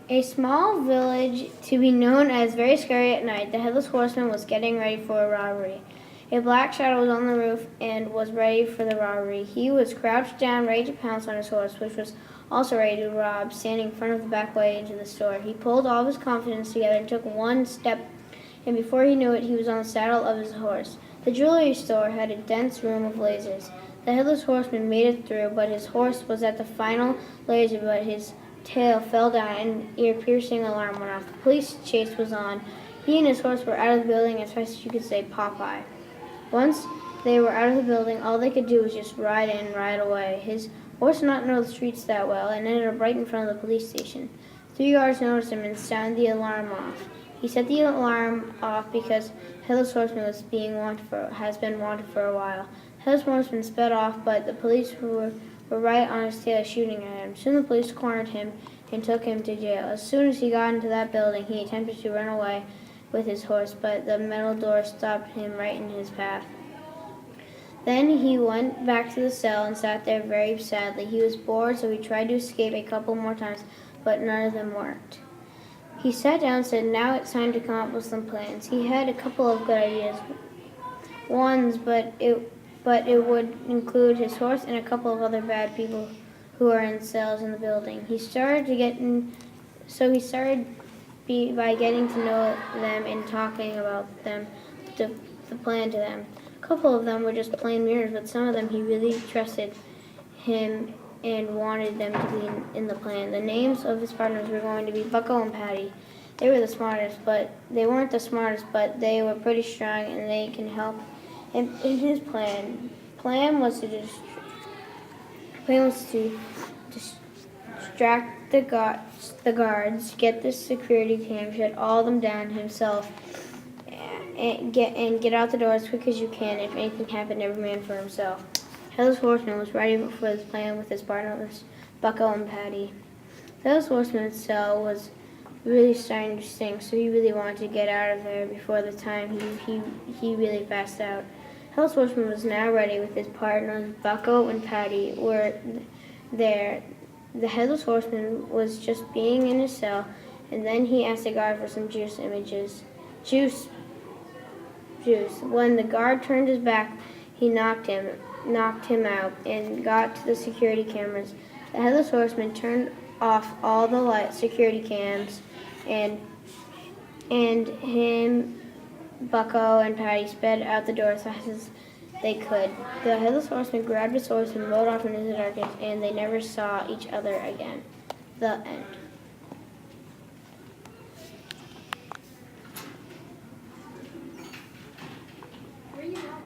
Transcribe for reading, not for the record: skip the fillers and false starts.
A small village to be known as very scary at night. The headless horseman was getting ready for a robbery. A black shadow was on the roof and was ready for the robbery. He was crouched down, ready to pounce on his horse, which was also ready to rob, standing in front of the back way into the store. He pulled all of his confidence together and took one step, and before he knew it, he was on the saddle of his horse. The jewelry store had a dense room of lasers. The headless horseman made it through, but his horse was at the final laser, but his tail fell down and an ear-piercing alarm went off. The police chase was on. He and his horse were out of the building as fast as you could say Popeye. Once they were out of the building, all they could do was just ride in, ride away. His horse did not know the streets that well and ended up right in front of the police station. 3 guards noticed him and sounded the alarm off. He set the alarm off because Headless Horseman has been wanted for a while. Headless Horseman sped off, but the police were right on his tail shooting at him. Soon the police cornered him and took him to jail. As soon as he got into that building, he attempted to run away with his horse, but the metal door stopped him right in his path. Then he went back to the cell and sat there very sadly. He was bored, so he tried to escape a couple more times, but none of them worked. He sat down and said, now it's time to come up with some plans. He had a couple of good ideas. But it would include his horse and a couple of other bad people who are in cells in the building. He started by getting to know them and talking about the plan to them. A couple of them were just plain mirrors, but some of them he really trusted him and wanted them to be in the plan. The names of his partners were going to be Bucko and Patty. They were the smartest, but they weren't the smartest, but they were pretty strong and they can help. And in his plan was to distract the guards, get the security cam, shut all of them down himself, and get out the door as quick as you can. If anything happened, every man for himself. Headless Horseman was ready for this plan with his partners, Bucko and Patty. Headless Horseman's cell was really starting to stink, so he really wanted to get out of there before the time he really passed out. Headless Horseman was now ready with his partners, Bucko and Patty were there. The Headless Horseman was just being in his cell, and then he asked the guard for some juice. When the guard turned his back, he knocked him out and got to the security cameras. The Headless Horseman turned off all the security cams, and him, Bucko, and Patty sped out the door as fast as they could. The Headless Horseman grabbed his horse and rode off into the darkness, and they never saw each other again. The end.